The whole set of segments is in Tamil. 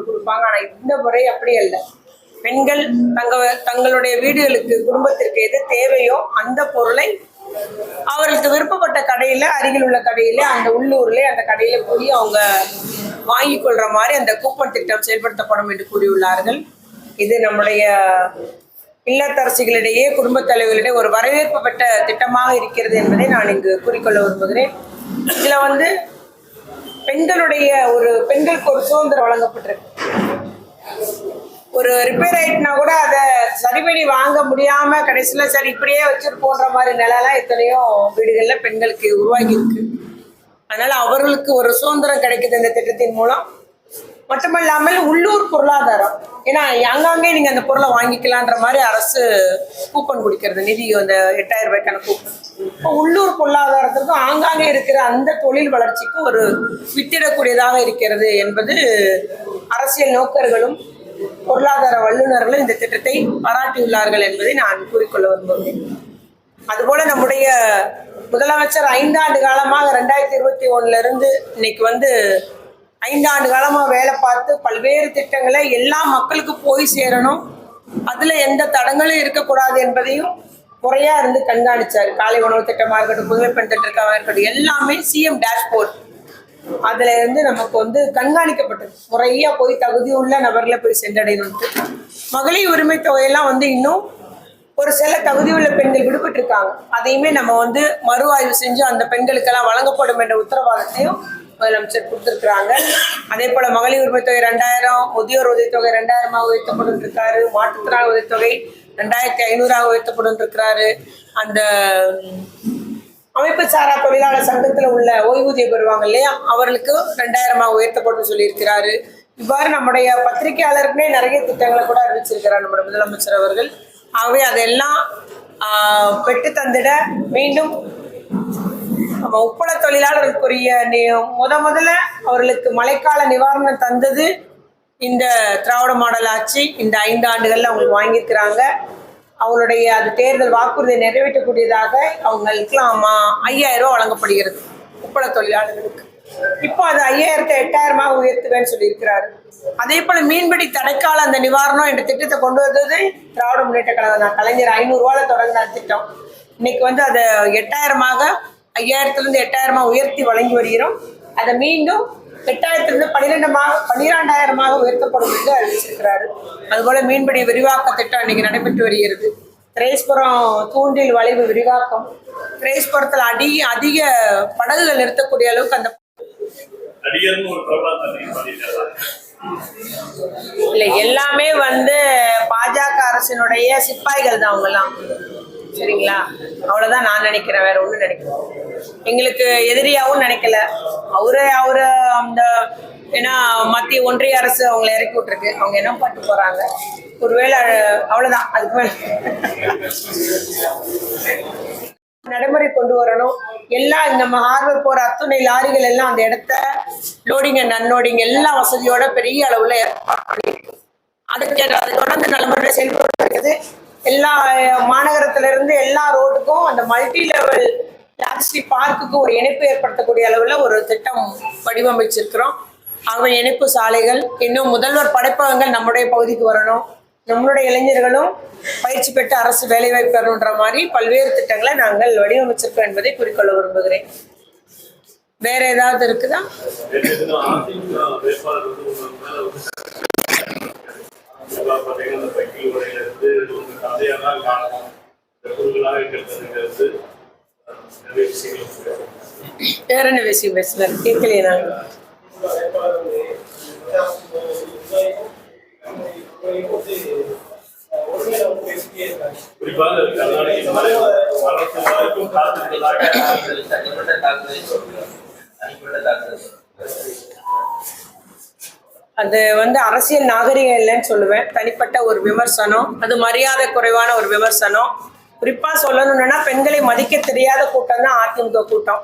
பொருள் கொடுப்பாங்க. ஆனால் இந்த முறை அப்படி அல்ல. பெண்கள் தங்களுடைய வீடுகளுக்கு குடும்பத்திற்கு எது தேவையோ அந்த பொருளை அவர்களுக்கு விருப்பப்பட்ட கடையில், அருகில் உள்ள கடையில், அந்த உள்ளூர்ல அந்த கடையில் போய் அவங்க வாங்கி கொள்ற மாதிரி அந்த கூப்பன் திட்டம் செயல்படுத்தப்படும் என்று கூறியுள்ளார்கள். இது நம்முடைய இல்லத்தரசிகளிடையே, குடும்பத் தலைவர்களிடையே ஒரு வரவேற்பு பெற்ற திட்டமாக இருக்கிறது என்பதை நான் இங்கு கூறிக்கொள்ள விரும்புகிறேன். இதுல பெண்களுக்கு ஒரு சுதந்திரம் வழங்கப்பட்டிருக்கு. ஒரு ரிப்பேர் ஆயிட்டுனா கூட அதை சரி பண்ணி வாங்க முடியாம கடைசியில சரி இப்படியே வச்சிருப்போன்ற மாதிரி நிலையெல்லாம் எத்தனையோ வீடுகள்ல பெண்களுக்கு உருவாகி இருக்கு. அதனால அவர்களுக்கு ஒரு சுதந்திரம் கிடைக்குது இந்த திட்டத்தின் மூலம். மட்டுமல்லாமல் உள்ளூர் பொருளாதாரம், ஏன்னா அங்கங்கே நீங்க அந்த பொருளை வாங்கிக்கலான்ற மாதிரி அரசு கூப்பன் கொடுக்கிறது, நிதி அந்த 8000 ரூபாய்க்கான கூப்பன். இப்போ உள்ளூர் பொருளாதாரத்திற்கும் ஆங்காங்கே இருக்கிற அந்த தொழில் வளர்ச்சிக்கும் ஒரு வித்திடக்கூடியதாக இருக்கிறது என்பது அரசியல் நோக்கர்களும் பொருளாதார வல்லுநர்களும் இந்த திட்டத்தை பாராட்டியுள்ளார்கள் என்பதை நான் கூறிக்கொள்ள விரும்புகிறேன். அதுபோல நம்முடைய முதலமைச்சர் 5 ஆண்டு காலமாக 2021 இருந்து இன்னைக்கு 5 ஆண்டு காலமாக வேலை பார்த்து பல்வேறு திட்டங்களை எல்லா மக்களுக்கு போய் சேரணும், அதுல எந்த தடங்களும் இருக்கக்கூடாது என்பதையும் முறையா இருந்து கண்காணிச்சார். காலை உணவு திட்டமாக இருக்கட்டும், புதுமை பெண் திட்டமாக இருக்கட்டும், எல்லாமே சிஎம் டேஷ்போர்ட் அதுல இருந்து நமக்கு கண்காணிக்கப்பட்டது. முறையா போய் தகுதியுள்ள நபர்களை போய் சென்றடையணும். மகளிர் உரிமை தொகையெல்லாம் இன்னும் ஒரு சில தகுதியுள்ள பெண்கள் விடுபட்டு இருக்காங்க. அதையுமே நம்ம மறு ஆய்வு செஞ்சு அந்த பெண்களுக்கெல்லாம் வழங்கப்படும் என்ற உத்தரவாதத்தையும் முதலமைச்சர் கொடுத்திருக்கிறாங்க. அதே போல மகளிர் உரிமை தொகை 2000, முதியோர் உதவித்தொகை 2000 உயர்த்தப்படும் இருக்காரு. மாற்றுத்திறனாளி உதவித்தொகை 2500 உயர்த்தப்படும் இருக்கிறாரு. அந்த அமைப்பு சாரா தொழிலாளர் சங்கத்துல உள்ள ஓய்வூதியம் பெறுவாங்க இல்லையா, அவர்களுக்கு 2000 உயர்த்தப்படும் சொல்லியிருக்கிறாரு. இவ்வாறு நம்முடைய பத்திரிகையாளருக்குமே நிறைய திட்டங்களை கூட அறிவிச்சிருக்கிறார் நம்முடைய முதலமைச்சர் அவர்கள். ஆகவே அதெல்லாம் பெற்று தந்திட மீண்டும் நம்ம உப்பள தொழிலாளர்களுக்குரிய முதல்ல அவர்களுக்கு மழைக்கால நிவாரணம் தந்தது இந்த திராவிட மாடல் ஆட்சி. இந்த 5 ஆண்டுகள்ல அவங்களுக்கு வாங்கியிருக்கிறாங்க. அவங்களுடைய அது தேர்தல் வாக்குறுதியை நிறைவேற்றக்கூடியதாக அவங்களுக்கு 5000 ரூபாய் வழங்கப்படுகிறது உப்பள தொழிலாளர்களுக்கு. இப்போ அது 5000 8000 உயர்த்துவேன்னு சொல்லியிருக்கிறாரு. அதே போல மீன்பிடி தடைக்கால அந்த நிவாரணம் என்ற திட்டத்தை கொண்டு வந்தது திராவிட முன்னேற்ற கழகம் தான். கலைஞர் 500 ரூபாயில தொடங்கின திட்டம் இன்னைக்கு அதை 8000 5000 8000 உயர்த்தி வழங்கி வருகிறோம். அதை மீண்டும் 8000 12,000 உயர்த்தப்படும் என்று அறிவிச்சிருக்கிறாரு. அதுபோல மீன்பிடி விரிவாக்க திட்டம் இன்னைக்கு நடைபெற்று வருகிறது. திரேஸ்புரம் தூண்டில் வளைவு விரிவாக்கம், திரேஸ்புரத்தில் அதிக படகுகள் நிறுத்தக்கூடிய அளவுக்கு அந்த இல்லை எல்லாமே பாஜக அரசினுடைய சிப்பாய்கள் தான் அவங்கெல்லாம். சரிங்களா, அவ்வளவுதான் நான் நினைக்கிறேன், வேற ஒண்ணும் நினைக்கிறேன். எங்களுக்கு எதிரியாவும் நினைக்கல. அவரு அந்த ஏன்னா மத்திய ஒன்றிய அரசு அவங்களை இறக்கி விட்டுருக்கு. அவங்க என்ன பாட்டு போறாங்க, ஒருவேளை அவ்வளவுதான். அதுக்கு மேல நடைமுறை கொண்டு வரணும். எல்லாம் நம்ம ஹார்பர் போற அத்துணை லாரிகள் எல்லாம் அந்த இடத்த லோடிங் அண்ட் அன்லோடிங் எல்லா வசதியோட பெரிய அளவுல அதுக்கு தொடர்ந்து நடைமுறை செயல்படுகிறது. எல்லா மாநகரத்துல இருந்து எல்லா ரோடுக்கும் அந்த மல்டி லெவல் லாஜிஸ்டிக் பார்க்குக்கு ஒரு இணைப்பு ஏற்படுத்தக்கூடிய அளவுல ஒரு திட்டம் வடிவமைச்சிருக்கிறோம். ஆகவே இணைப்பு சாலைகள், இன்னும் முதல்வர் படைப்பகங்கள் நம்முடைய பகுதிக்கு வரணும். நம்மளுடைய இளைஞர்களும் பயிற்சி பெற்று அரசு வேலைவாய்ப்பு பெறணுன்ற மாதிரி பல்வேறு திட்டங்களை நாங்கள் வடிவமைச்சிருக்கோம் என்பதை குறிக்கொள்ள விரும்புகிறேன். வேற ஏதாவது இருக்குதா? வேற என்ன விஷயம் பேசல, கேட்கலையே நான். அது அரசியல் நாகரிகம் இல்லைன்னு சொல்லுவேன். தனிப்பட்ட ஒரு விமர்சனம், அது மரியாதை குறைவான ஒரு விமர்சனம். குறிப்பா சொல்லணும்னா பெண்களை மதிக்க தெரியாத கூட்டம் தான் அதிமுக கூட்டம்.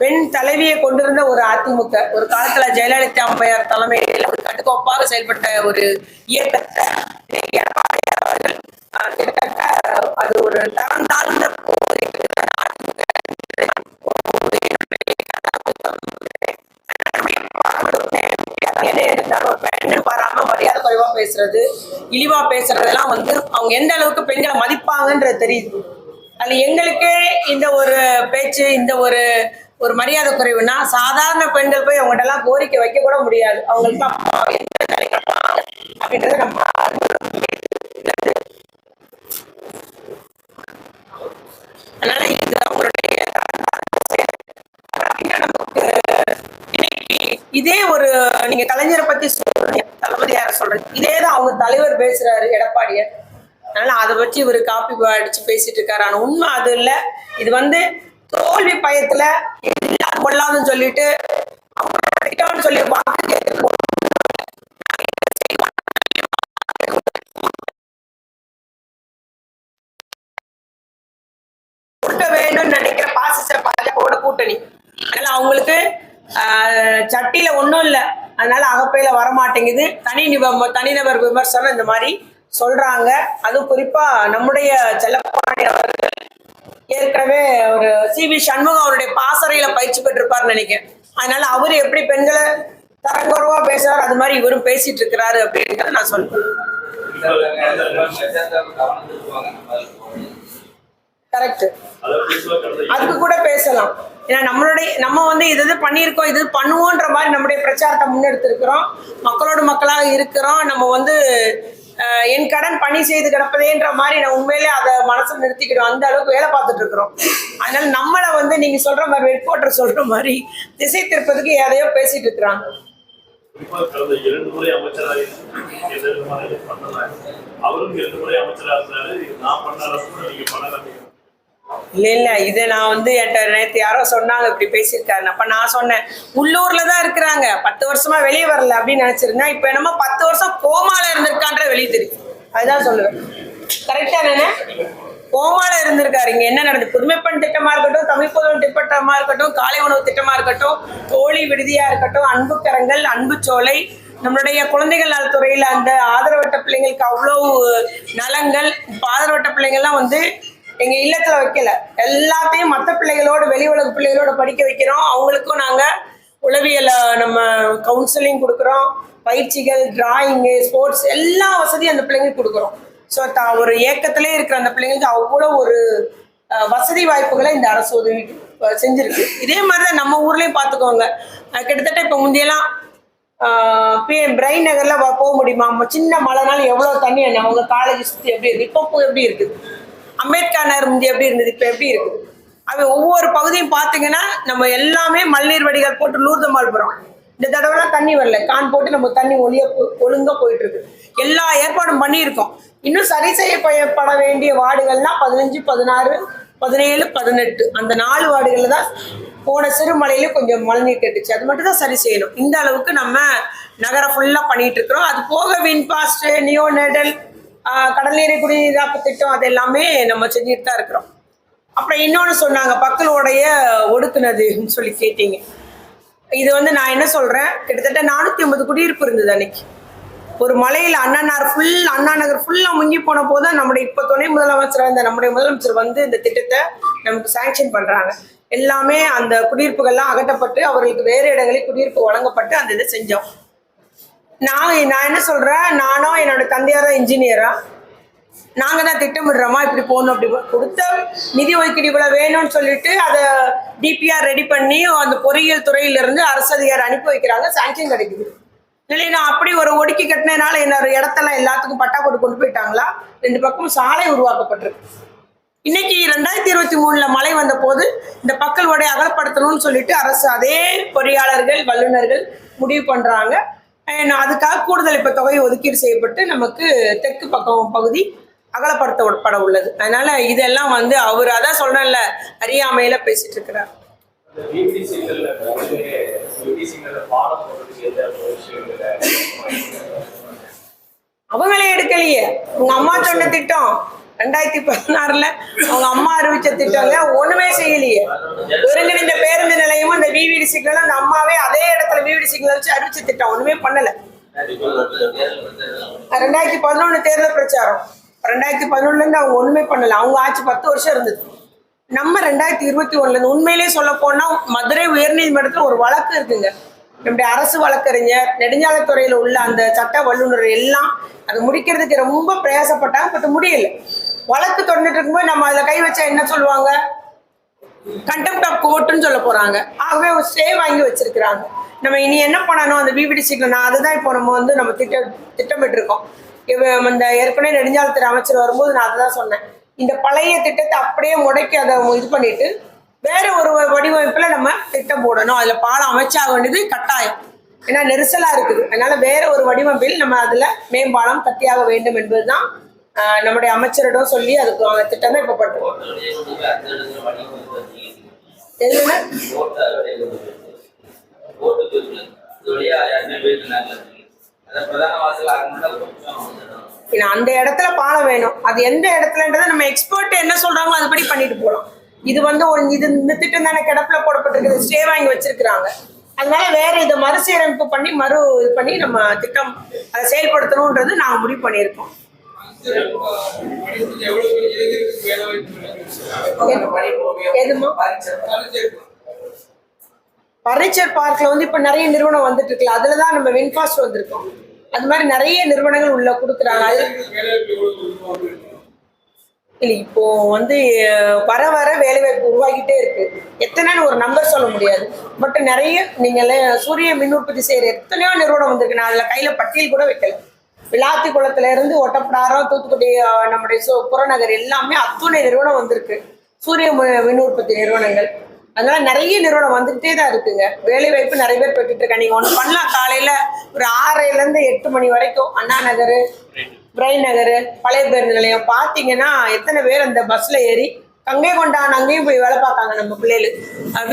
பெண் தலைவியை கொண்டிருந்த ஒரு அதிமுக ஒரு காலத்துல ஜெயலலிதா அம்மையார் தலைமையில் ஒரு கட்டுக்கோப்பாக செயல்பட்ட ஒரு இயக்கத்தை அது ஒரு தரம் தாழ்ந்த பெண்ணு வராம பேசுறது, இழிவா பேசுறதெல்லாம் வந்து அவங்க எந்த அளவுக்கு பெண்களை மதிப்பாங்கன்றது தெரியுது. அது எங்களுக்கே இந்த ஒரு பேச்சு, இந்த ஒரு ஒரு மரியாதை குறைவுனா சாதாரண பெண்கள் போய் அவங்கள்ட்ட எல்லாம் கோரிக்கை வைக்க கூட முடியாது. அவங்களுக்கு அப்படின்றத நம்ம அதனால இது அவங்களுடைய இதே ஒரு நீங்க கலைஞரை பத்தி சொல்றீங்க, தளபதி யார சொல்றீங்க, இதேதான் அவங்க தலைவர் பேசுறாரு எடப்பாடியார். அதனால அதை வச்சு இவர் காப்பி அடிச்சு பேசிட்டு இருக்காரு. ஆனா உண்மை அது இல்ல. இது வந்து தோல்வி பயத்துல கொள்ளாதுன்னு சொல்லிட்டு சொல்லி கொடுக்க வேண்டும் நினைக்கிற பாசிச பாஜகவோட கூட்டணி. அதனால அவங்களுக்கு சட்டியில ஒண்ணும் இல்லை, அதனால அகப்பையில வரமாட்டேங்குது. தனிநபர் விமர்சனம் இந்த மாதிரி சொல்றாங்க. அதுவும் குறிப்பா நம்முடைய செல்லப்பாடி அவர்கள் ஏற்கனவே ஒரு சி.வி. சண்முகம் அவருடைய பாசறையில பயிற்சி பெற்றிருப்பாருன்னு நினைக்கிறேன். அதனால அவரு எப்படி பெண்களை தரங்குறவா பேசுறாரு, அது மாதிரி இவரும் பேசிட்டு இருக்கிறாரு அப்படின்றத நான் சொல்றேன். கரெக்ட், அதுக்கு கூட பேசலாம். ஏன்னா நம்ம வந்து இது பண்ணியிருக்கோம், இது பண்ணுவோன்ற மாதிரி நம்முடைய பிரச்சாரத்தை முன்னெடுத்திருக்கிறோம். மக்களோடு மக்களாக இருக்கிறோம். நம்ம வந்து என் கடன் பணி செய்து கிடப்பதேன்ற மாதிரி நான் உண்மையிலே அதை மனசுல நிறுத்திக்கிடும். அந்த அளவுக்கு வேலை பார்த்துட்டு இருக்கிறோம். அதனால நம்மளை வந்து நீங்க சொல்ற மாதிரி வெட்கோட்டர் சொல்ற மாதிரி திசை திருப்பதுக்கு எதையோ பேசிட்டு இருக்கிறாங்க. இல்ல இதை நான் வந்து நேற்று யாரோ சொன்னாங்க இப்படி பேசியிருக்காரு. அப்ப நான் சொன்னேன், உள்ளூர்லதான் இருக்கிறாங்க, 10 வருஷமா வெளியே வரல அப்படின்னு நினைச்சிருந்தேன். இப்ப என்னமோ 10 வருஷம் கோமால இருந்திருக்கான்ற வெளியே தெரியும். அதுதான் சொல்லுவேன். கரெக்டா என்ன கோமால இருந்திருக்காரு. இங்க என்ன நடந்தது? புதுமைப்பெண் திட்டமா இருக்கட்டும், தமிழ் புதுமை திட்டமா இருக்கட்டும், காலை உணவு திட்டமா இருக்கட்டும், தோழி விடுதியா இருக்கட்டும், அன்பு கரங்கள், அன்பு சோலை, நம்மளுடைய குழந்தைகள் நலத்துறையில அந்த ஆதரவற்ற பிள்ளைங்களுக்கு அவ்வளவு நலங்கள். இப்ப ஆதரவற்ற பிள்ளைங்கள்லாம் வந்து எங்க இல்லத்துல வைக்கல, எல்லாத்தையும் மற்ற பிள்ளைகளோட வெளி உலக பிள்ளைகளோட படிக்க வைக்கிறோம். அவங்களுக்கும் நாங்க உளவியல நம்ம கவுன்சிலிங் கொடுக்குறோம், பயிற்சிகள், டிராயிங்கு, ஸ்போர்ட்ஸ் எல்லா வசதியும் அந்த பிள்ளைங்களுக்கு கொடுக்குறோம். ஸோ ஒரு ஏக்கத்திலே இருக்கிற அந்த பிள்ளைங்களுக்கு அவ்வளோ ஒரு வசதி வாய்ப்புகளை இந்த அரசு உதவி செஞ்சிருக்கு. இதே மாதிரிதான் நம்ம ஊர்லயும் பார்த்துக்கோங்க. கிட்டத்தட்ட இப்போ முந்தையெல்லாம் பிரைன் நகர்ல போக முடியுமா? சின்ன மழைனாலும் எவ்வளவு தண்ணி என்ன அவங்க காலேஜ் சுற்றி எப்படி இருக்கு, இப்போ எப்படி இருக்குது? அம்பேத்கர் நகர் முந்தி எப்படி இருந்தது, இப்போ எப்படி இருக்குது? அது ஒவ்வொரு பகுதியும் பார்த்தீங்கன்னா நம்ம எல்லாமே மழைநீர் வடிகால் போட்டு லூர்தமால் போகிறோம். இந்த தடவைலாம் தண்ணி வரல, கான் போட்டு நம்ம தண்ணி ஒழுங்கா போயிட்டு இருக்கு. எல்லா ஏற்பாடும் பண்ணியிருக்கோம். இன்னும் சரி செய்யப்பட வேண்டிய வார்டுகள்லாம் 15, 16, 17, 18 அந்த 4 வார்டுகள்ல தான் போன சிறுமலையில கொஞ்சம் மழைநீர் கட்டுச்சு. அது மட்டும் தான் சரி செய்யணும். இந்த அளவுக்கு நம்ம நகரம் ஃபுல்லா பண்ணிட்டு இருக்கிறோம். அது போக வின்பாஸ்ட், நியோநேடல், கடல் நீரை குடிநீராப்பு திட்டம், அது எல்லாமே நம்ம செஞ்சுட்டு தான் இருக்கிறோம். அப்புறம் இன்னொன்று சொன்னாங்க, மக்களோடைய ஒடுக்குனதுன்னு சொல்லி கேட்டீங்க. இது வந்து நான் என்ன சொல்றேன், கிட்டத்தட்ட 450 குடியிருப்பு இருந்தது அன்னைக்கு. ஒரு மலையில அண்ணா நகர் ஃபுல்லா முங்கி போன போதுதான் நம்முடைய இப்ப துணை முதலமைச்சர் நம்முடைய முதலமைச்சர் வந்து இந்த திட்டத்தை நமக்கு சாங்ஷன் பண்றாங்க. எல்லாமே அந்த குடியிருப்புகள்லாம் அகற்றப்பட்டு அவர்களுக்கு வேறு இடங்களில் குடியிருப்பு வழங்கப்பட்டு அந்த இதை செஞ்சோம். நான் என்ன சொல்றேன், நானும் என்னோட தந்தையார் தான் இன்ஜினியரா, நாங்க தான் திட்டமிடுறோமா இப்படி போகணும், அப்படி கொடுத்த நிதி ஒதுக்கீடு இவ்வளவு வேணும்னு சொல்லிட்டு அதை டிபிஆர் ரெடி பண்ணி அந்த பொறியியல் துறையிலிருந்து அரசு அதிகாரி அனுப்பி வைக்கிறாங்க, சாங்ஷன் கிடைக்குது. இல்லைன்னா அப்படி ஒரு ஒடுக்கி கட்டினதுனால இன்னொரு இடத்தெல்லாம் எல்லாத்துக்கும் பட்டா போட்டு கொண்டு போயிட்டாங்களா? 2 பக்கமும் சாலை உருவாக்கப்பட்டிருக்கு. இன்னைக்கு 2023 மழை வந்த போது இந்த பக்கல்வடை அகலப்படுத்தணும்னு சொல்லிட்டு அரசு அதே பொறியாளர்கள் வல்லுநர்கள் முடிவு பண்றாங்க. அதுக்காக கூடுதல் இப்ப தொகை ஒதுக்கீடு செய்யப்பட்டு நமக்கு தெற்கு பக்கம் பகுதி அகலப்படுத்தப்பட உள்ளது. அதனால இதெல்லாம் வந்து அவர் அதான் சொல்றேன்ல, அறியாமையில பேசிட்டு இருக்கிறார். அவங்களே எடுக்கலையே. உங்க அம்மா சொன்ன திட்டம் 2016 அவங்க அம்மா அறிவிச்ச திட்டங்க ஒண்ணுமே செய்யலையே. ஒருங்கிணைந்த பேருந்து நிலையமும் இந்த விவிடி சிக்னல் அந்த அம்மாவே அதே இடத்துல விவிடி சிக்னல் வச்சு அறிவிச்ச திட்டம் ஒண்ணுமே பண்ணல. 2011 தேர்தல் பிரச்சாரம், 2011 இருந்து அவங்க ஒண்ணுமே பண்ணல. அவங்க ஆட்சி 10 வருஷம் இருந்தது. நம்ம 2021 உண்மையிலேயே சொல்ல போனா மதுரை உயர்நீதிமன்றத்துல ஒரு வழக்கு இருக்குங்க. நம்முடைய அரசு வழக்கறிஞர், நெடுஞ்சாலைத்துறையில் உள்ள அந்த சட்ட வல்லுநர் எல்லாம் அது முடிக்கிறதுக்கு ரொம்ப பிரயாசப்பட்டாங்க. பட் முடியல. வழக்கு தொடர்ந்துட்டு இருக்கும்போது நம்ம அதில் கை வச்சா என்ன சொல்லுவாங்க? கண்டெம்ட் ஆஃப் கோர்ட்டுன்னு சொல்ல போறாங்க. ஆகவே ஒரு ஸ்டே வாங்கி வச்சிருக்கிறாங்க. நம்ம இனி என்ன பண்ணணும்? அந்த பிபிடிசிக்கு நான் அதுதான் இப்போ நம்ம வந்து நம்ம திட்டமிட்டு இருக்கோம். இந்த ஏற்கனவே நெடுஞ்சாலைத்துறை அமைச்சர் வரும்போது நான் அதுதான் சொன்னேன். இந்த பழைய திட்டத்தை அப்படியே முடக்கி அதை இது பண்ணிட்டு வேற ஒரு வடிவமைப்புல நம்ம திட்டம் போடணும். அதுல பாலம் அமைச்சாக வேண்டியது கட்டாயம். ஏன்னா நெரிசலா இருக்குது. அதனால வேற ஒரு வடிவமைப்பில் நம்ம அதுல மேம்பாலம் கட்டியாக வேண்டும் என்பதுதான் நம்முடைய அமைச்சரிடம் சொல்லி அதுக்கு திட்டம் தான் இப்ப பண்றோம். அந்த இடத்துல பாலம் வேணும். அது எந்த இடத்துலன்றதை நம்ம எக்ஸ்பர்ட் என்ன சொல்றாங்களோ அதுபடி பண்ணிட்டு போகலாம். இது வந்து இந்த திட்டம் தானே கிடப்புல போடப்பட்டிருக்குது, ஸ்டே வாங்கி வச்சிருக்கிறாங்க. அதனால வேற இதை மறுசீரமைப்பு பண்ணி இது பண்ணி நம்ம திட்டம் அதை செயல்படுத்தணும்ன்றது நாங்க முடிவு பண்ணியிருக்கோம். பர்னிச்சர் பார்க்ல வந்து இப்ப நிறைய நிறுவனம் வந்துட்டு இருக்குல்ல, அதுலதான் நம்ம வின்ஃபாஸ்ட் வந்திருக்கோம். அது மாதிரி நிறைய நிறுவனங்கள் உள்ள கொடுக்குறாங்க. இல்லை, இப்போ வந்து வர வர வேலைவாய்ப்பு உருவாகிட்டே இருக்கு. எத்தனைன்னு ஒரு நம்பர் சொல்ல முடியாது. பட் நிறைய நீங்களே சூரிய மின் உற்பத்தி செய்யற எத்தனையோ நிறுவனம் வந்திருக்கு. நான் அதில் கையில பட்டியல் கூட வைக்கல. விளாத்திக்குளத்துல இருந்து ஒட்டப்படாரம், தூத்துக்குடி, நம்முடைய புறநகர் எல்லாமே அத்துணை நிறுவனம் வந்திருக்கு. சூரிய மின் உற்பத்தி நிறுவனங்கள். அதனால நிறைய நிறுவனம் வந்துகிட்டே தான் இருக்குங்க. வேலை வாய்ப்பு நிறைய பேர் பெற்றுட்டு இருக்காங்க. நீங்க ஒன்று பண்ணலாம், காலையில ஒரு 6 to 8 மணி வரைக்கும் அண்ணா நகர், பிரைன் நகர், பழைய பேருந்து நிலையம் பார்த்தீங்கன்னா எத்தனை பேர் அந்த பஸ்ல ஏறி கங்கை கொண்டான் அங்கேயும் போய் வேலை பார்க்காங்க. நம்ம பிள்ளைகள்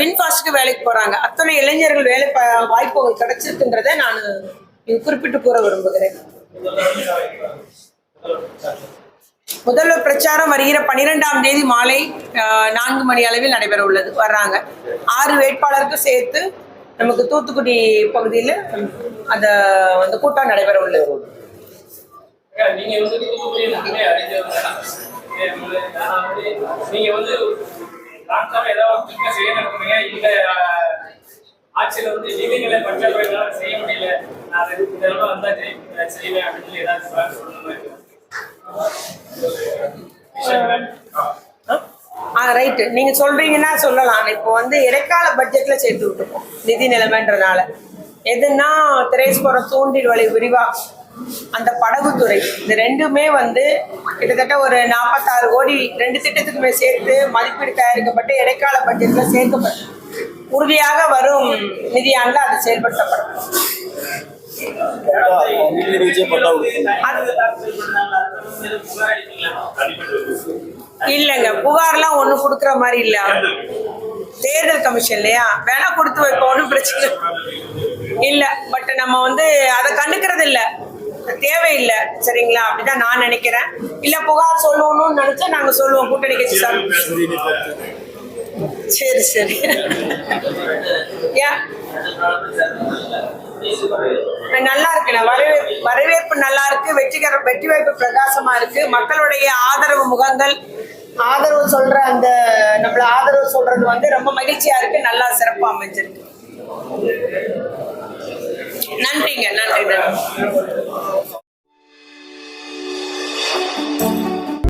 வின்ஃபாஸ்ட்க்கு வேலைக்கு போறாங்க. அத்தனை இளைஞர்கள் வேலை வாய்ப்புகள் கிடைச்சிருக்குன்றதை நான் குறிப்பிட்டு கூற விரும்புகிறேன். முதல்வர் பிரச்சாரம் வருகிற 12ஆம் தேதி மாலை 4 மணி அளவில் நடைபெற உள்ளது. வர்றாங்க 6 வேட்பாளருக்கு சேர்த்து நமக்கு தூத்துக்குடி பகுதியில் அந்த கூட்டம் நடைபெற உள்ளது. நீங்க வந்து தூத்துக்குடி நீங்க வந்து ஏதாவது செய்ய நடத்துறீங்க. இந்த ஆட்சியில வந்து நிதிகளை பற்றாக்குறை செய்ய முடியல, நான் இதெல்லாம் வந்தா செய்வேன் அப்படின்னு ஏதாவது சொல்லணும். ரைட்டு, நீங்க சொல்றீங்கன்னா சொல்லலாம். இப்போ வந்து இடைக்கால பட்ஜெட்ல சேர்த்து விட்டுருக்கோம் நிதி நிலைமைன்றதுனால. எதுன்னா திரேஸ்வரம் தூண்டில் வழி விரிவாக்கம், அந்த படகுத்துறை, இது ரெண்டுமே வந்து கிட்டத்தட்ட ஒரு 46 கோடி 2 திட்டத்துக்குமே சேர்த்து மதிப்பீடு தயாரிக்கப்பட்டு இடைக்கால பட்ஜெட்ல சேர்க்கப்படும். உறுதியாக வரும் நிதியாண்டில் அது செயல்படுத்தப்படும். இல்லைங்க, புகார்லாம் ஒன்றும் கொடுக்குற மாதிரி இல்ல. தேர்தல் கமிஷன் இல்லையா, வேணா கொடுத்து வைப்போம், ஒன்றும் பிரச்சனை இல்லை. பட் நம்ம வந்து அதை கண்டுக்கிறது இல்லை, தேவையில்லை. சரிங்களா? அப்படிதான் நான் நினைக்கிறேன். இல்ல புகார் சொல்லணும்னு நினைச்சா நாங்க சொல்லுவோம் கூட்டணி கட்சி சார். சரி சரி. நல்லா இருக்குண்ணா, வரவேற்பு நல்லா இருக்கு. வெற்றி வாய்ப்பு பிரகாசமா இருக்கு. மக்களுடைய ஆதரவு முகங்கள், ஆதரவு சொல்ற அந்த நம்மள ஆதரவு சொல்றது வந்து ரொம்ப மகிழ்ச்சியா இருக்கு. நல்லா சிறப்பா அமைஞ்சிருக்கு. நன்றிங்க, நன்றி.